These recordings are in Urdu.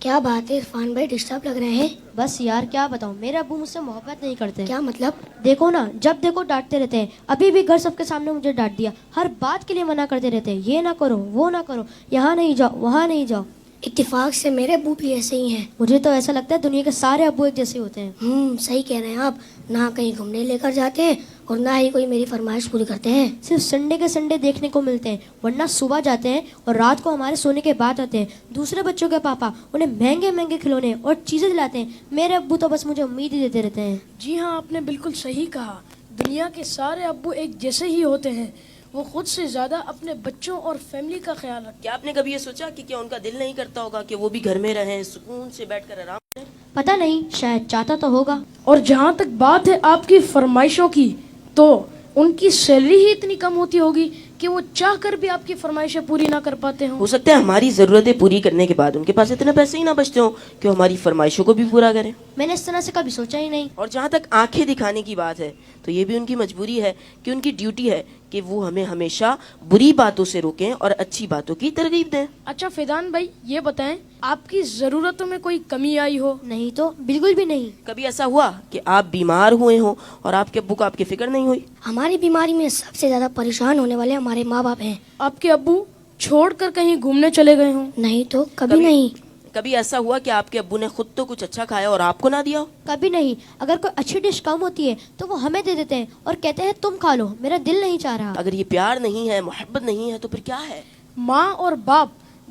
کیا بات ہے عرفان بھائی، ڈسٹرب لگ رہے ہیں؟ بس یار کیا بتاؤں، میرے ابو مجھ سے محبت نہیں کرتے. کیا مطلب؟ دیکھو نا، جب دیکھو ڈانٹتے رہتے ہیں. ابھی بھی گھر سب کے سامنے مجھے ڈانٹ دیا. ہر بات کے لیے منع کرتے رہتے ہیں، یہ نہ کرو وہ نہ کرو، یہاں نہیں جاؤ وہاں نہیں جاؤ. اتفاق سے میرے ابو بھی ایسے ہی ہیں. مجھے تو ایسا لگتا ہے دنیا کے سارے ابو ایک جیسے ہوتے ہیں. صحیح کہہ رہے ہیں آپ. نہ کہیں گھومنے لے کر جاتے ہیں اور نہ ہی کوئی میری فرمائش پوری کرتے ہیں. صرف سنڈے کے سنڈے دیکھنے کو ملتے ہیں، ورنہ صبح جاتے ہیں اور رات کو ہمارے سونے کے بعد آتے ہیں. دوسرے بچوں کے پاپا انہیں مہنگے مہنگے کھلونے اور چیزیں دلاتے ہیں. میرے ابو تو بس مجھے امید ہی دیتے رہتے ہیں. جی ہاں، آپ نے بالکل صحیح کہا. دنیا کے سارے ابو ایک جیسے ہی ہوتے ہیں. وہ خود سے زیادہ اپنے بچوں اور فیملی کا خیال رکھتے ہیں. کیا آپ نے کبھی یہ سوچا کہ کیا ان کا دل نہیں کرتا ہوگا کہ وہ بھی گھر میں رہیں، سکون سے بیٹھ کر آرام کریں؟ پتہ نہیں، شاید چاہتا تو ہوگا. اور جہاں تک بات ہے آپ کی فرمائشوں کی، تو ان کی سیلری ہی اتنی کم ہوتی ہوگی کہ وہ چاہ کر بھی آپ کی فرمائشیں پوری نہ کر پاتے ہوں. ہو سکتا ہے ہماری ضرورتیں پوری کرنے کے بعد ان کے پاس اتنے پیسے ہی نہ بچتے ہوں کہ وہ ہماری فرمائشوں کو بھی پورا کریں. میں نے اس طرح سے کبھی سوچا ہی نہیں. اور جہاں تک آنکھیں دکھانے کی بات ہے تو یہ بھی ان کی مجبوری ہے کہ ان کی ڈیوٹی ہے کہ وہ ہمیں ہمیشہ بری باتوں سے روکیں اور اچھی باتوں کی ترغیب دیں. اچھا فیضان بھائی، یہ بتائیں آپ کی ضرورتوں میں کوئی کمی آئی ہو؟ نہیں تو بالکل بھی نہیں. کبھی ایسا ہوا کہ آپ بیمار ہوئے ہوں اور آپ کے ابو کو آپ کی فکر نہیں ہوئی؟ ہماری بیماری میں سب سے زیادہ پریشان ہونے والے ہمارے ماں باپ ہیں. آپ کے ابو چھوڑ کر کہیں گھومنے چلے گئے ہوں؟ نہیں تو کبھی نہیں. کبھی ایسا ہوا کہ آپ کے ابو نے خود تو کچھ اچھا کھایا اور آپ کو نہ دیا ہو؟ کبھی نہیں. اگر کوئی اچھی ڈش کم ہوتی ہے تو وہ ہمیں دے دیتے ہیں اور کہتے ہیں تم کھا لو، میرا دل نہیں چاہ رہا. اگر یہ پیار نہیں ہے، محبت نہیں ہے، تو پھر کیا ہے؟ ماں اور باپ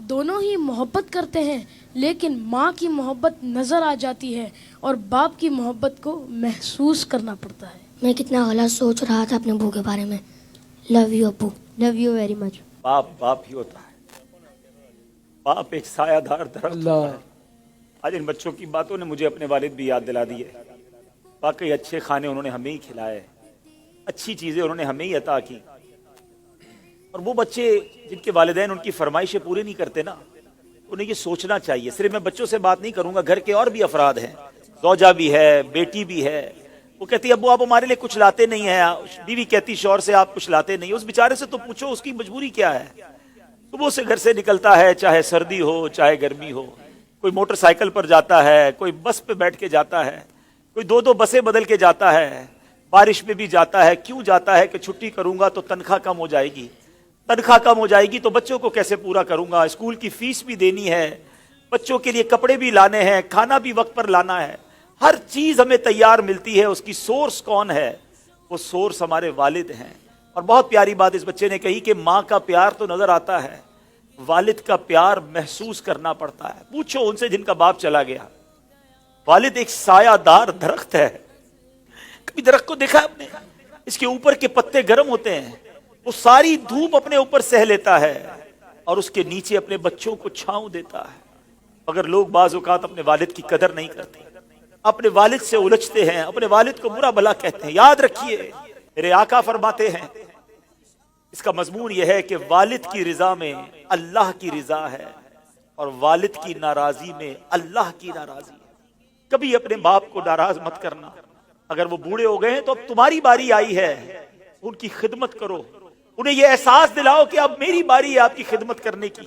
دونوں ہی محبت کرتے ہیں، لیکن ماں کی محبت نظر آ جاتی ہے اور باپ کی محبت کو محسوس کرنا پڑتا ہے. میں کتنا غلط سوچ رہا تھا اپنے ابو کے بارے میں. لو یو ابو. Love you very much. باپ باپ ہی ہوتا ہے. باپ ایک سایہ دار درخت ہوتا ہے. آج ان بچوں کی باتوں نے مجھے اپنے والد بھی یاد دلا دی ہے. واقعی اچھے کھانے انہوں نے ہمیں ہی کھلائے، اچھی چیزیں انہوں نے ہمیں ہی عطا کی. اور وہ بچے جن کے والدین ان کی فرمائشیں پوری نہیں کرتے نا، انہیں یہ سوچنا چاہیے. صرف میں بچوں سے بات نہیں کروں گا، گھر کے اور بھی افراد ہیں، زوجہ بھی ہے، بیٹی بھی ہے. وہ کہتی ابو آپ ہمارے لیے کچھ لاتے نہیں ہیں. بیوی کہتی شوہر سے آپ کچھ لاتے نہیں. اس بیچارے سے تو پوچھو اس کی مجبوری کیا ہے. صبح سے گھر سے نکلتا ہے، چاہے سردی ہو چاہے گرمی ہو. کوئی موٹر سائیکل پر جاتا ہے، کوئی بس پہ بیٹھ کے جاتا ہے، کوئی دو بسیں بدل کے جاتا ہے، بارش میں بھی جاتا ہے. کیوں جاتا ہے؟ کہ چھٹی کروں گا تو تنخواہ کم ہو جائے گی. تنخواہ کم ہو جائے گی تو بچوں کو کیسے پورا کروں گا؟ اسکول کی فیس بھی دینی ہے، بچوں کے لیے کپڑے بھی لانے ہیں، کھانا بھی وقت پر لانا ہے. ہر چیز ہمیں تیار ملتی ہے. اس کی سورس کون ہے؟ وہ سورس ہمارے والد ہیں. اور بہت پیاری بات اس بچے نے کہی کہ ماں کا پیار تو نظر آتا ہے، والد کا پیار محسوس کرنا پڑتا ہے. پوچھو ان سے جن کا باپ چلا گیا. والد ایک سایہ دار درخت ہے. کبھی درخت کو دیکھا آپ نے؟ اس کے اوپر کے پتے گرم ہوتے ہیں، وہ ساری دھوپ اپنے اوپر سہ لیتا ہے اور اس کے نیچے اپنے بچوں کو چھاؤں دیتا ہے. اگر لوگ بعض اوقات اپنے والد کی قدر نہیں کرتے، اپنے والد سے الجھتے ہیں، اپنے والد کو برا بھلا کہتے ہیں، یاد رکھیے میرے آقا فرماتے ہیں، اس کا مضمون یہ ہے کہ والد کی رضا میں اللہ کی رضا ہے اور والد کی ناراضی میں اللہ کی ناراضی ہے. کبھی اپنے باپ کو ناراض مت کرنا. اگر وہ بوڑھے ہو گئے ہیں تو اب تمہاری باری آئی ہے، ان کی خدمت کرو. انہیں یہ احساس دلاؤ کہ اب میری باری ہے آپ کی خدمت کرنے کی.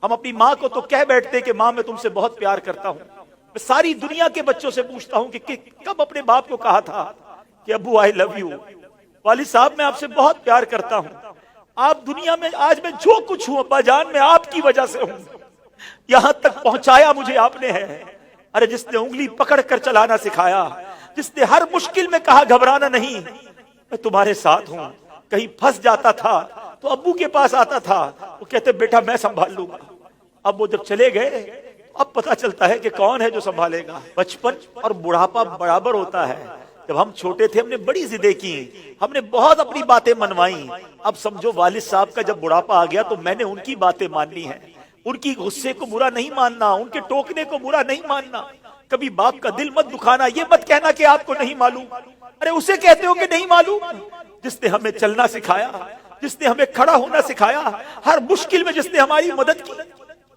ہم اپنی ماں کو تو کہہ بیٹھتے کہ ماں میں تم سے بہت پیار کرتا ہوں. میں ساری دنیا کے بچوں سے پوچھتا ہوں کہ کب اپنے باپ کو کہا تھا کہ ابو آئی لو یو، والد صاحب میں آپ سے بہت پیار کرتا ہوں. آپ دنیا میں آج میں جو کچھ ہوں ابا جان میں آپ کی وجہ سے ہوں. یہاں تک پہنچایا مجھے آپ نے ہے. ارے جس نے انگلی پکڑ کر چلانا سکھایا، جس نے ہر مشکل میں کہا گھبرانا نہیں، میں تمہارے ساتھ ہوں. کہیں پھنس جاتا تھا تو ابو کے پاس آتا تھا، وہ کہتے بیٹا میں سنبھال لوں گا. اب وہ جب چلے گئے اب پتا چلتا ہے کہ کون ہے جو سنبھالے گا. بچپن اور بڑھاپا برابر ہوتا ہے. جب ہم چھوٹے تھے ہم نے بڑی ضدیں کی، ہم نے بہت اپنی باتیں منوائیں. اب سمجھو والد صاحب کا جب بڑھاپا آ گیا تو میں نے ان کی باتیں ماننی ہے. ان کی غصے کو برا نہیں ماننا، ان کے ٹوکنے کو برا نہیں ماننا. کبھی باپ کا دل مت دکھانا. یہ مت کہنا کہ آپ کو نہیں معلوم. ارے اسے کہتے ہو کہ نہیں معلوم جس نے ہمیں چلنا سکھایا، جس نے ہمیں کھڑا ہونا سکھایا، ہر مشکل میں جس نے ہماری مدد کی.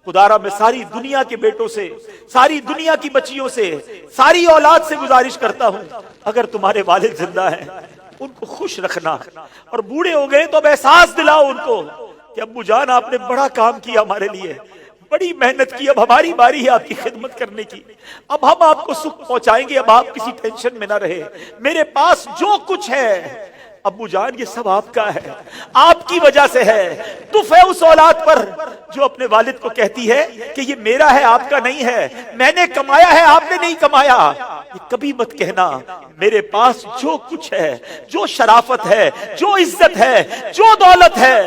خدارا میں ساری دنیا کے بیٹوں سے، ساری دنیا کی بچیوں سے، ساری اولاد سے گزارش کرتا ہوں اگر تمہارے والد زندہ ہیں ان کو خوش رکھنا. اور بوڑھے ہو گئے تو اب احساس دلاؤ ان کو کہ ابو جان آپ نے بڑا کام کیا ہمارے لیے، بڑی محنت کی، اب ہماری باری ہے آپ کی خدمت کرنے کی، اب ہم آپ کو سکھ پہنچائیں گے، اب آپ کسی ٹینشن میں نہ رہے، میرے پاس جو کچھ ہے ابو جان یہ سب آپ کا ہے، آپ کی وجہ سے ہے۔ دف ہے اس اولاد پر جو اپنے والد کو کہتی ہے کہ یہ میرا ہے آپ کا نہیں ہے، میں نے کمایا ہے آپ نے نہیں کمایا۔ یہ کبھی مت کہنا میرے پاس جو کچھ ہے، جو شرافت ہے، جو عزت ہے، جو دولت ہے،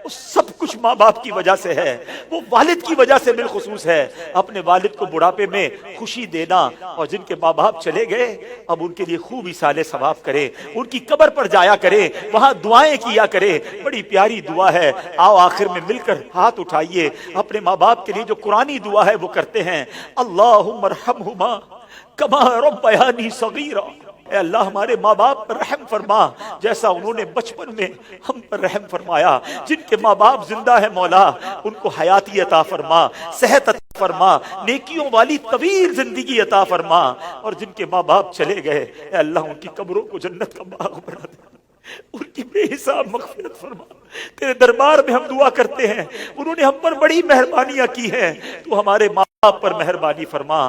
وہ سب کچھ ماں باپ کی وجہ سے ہے، وہ والد کی وجہ سے بالخصوص ہے۔ اپنے والد کو بڑھاپے میں خوشی دینا، اور جن کے ماں باپ چلے گئے اب ان کے لیے خوب ایصال ثواب کرے، ان کی قبر پر جایا کرے، وہاں دعائیں کیا کرے، بڑی پیاری دعا ہے۔ آؤ آخر میں مل کر ہاتھ اٹھائیے، اپنے ماں باپ کے لیے جو قرآنی دعا ہے وہ کرتے ہیں۔ اللہم ارحمہما کما ربیانی صغیرا، اے اللہ ہمارے ماں باپ پر رحم فرما جیسا انہوں نے بچپن میں ہم پر رحم فرمایا۔ جن کے ماں باپ زندہ ہے مولا ان کو حیاتی عطا فرما، صحت عطا فرما، نیکیوں والی طویل زندگی عطا فرما، اور جن کے ماں باپ چلے گئے اے اللہ ان کی قبروں کو جنت کا باغ بنا دے، ان کی بے حساب مغفرت فرما۔ تیرے دربار میں ہم دعا کرتے ہیں، انہوں نے ہم پر بڑی مہربانیاں کی ہیں، تو ہمارے ماں باپ پر مہربانی فرما،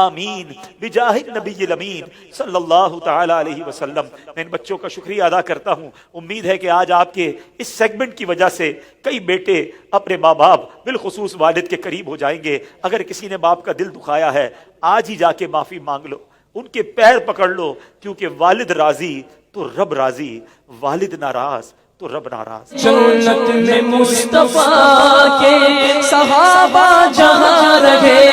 آمین بجاہ النبی الامین صلی اللہ تعالی علیہ وسلم۔ میں ان بچوں کا شکریہ ادا کرتا ہوں، امید ہے کہ آج آپ کے اس سیگمنٹ کی وجہ سے کئی بیٹے اپنے ماں باپ بالخصوص والد کے قریب ہو جائیں گے۔ اگر کسی نے باپ کا دل دکھایا ہے آج ہی جا کے معافی مانگ لو، ان کے پیر پکڑ لو، کیونکہ والد راضی تو رب راضی، والد ناراض تو رب ناراض۔ جنت میں مصطفیٰ کے صحابہ جہاں رہے،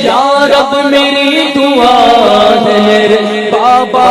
یا رب میری دعا ہے میرے بابا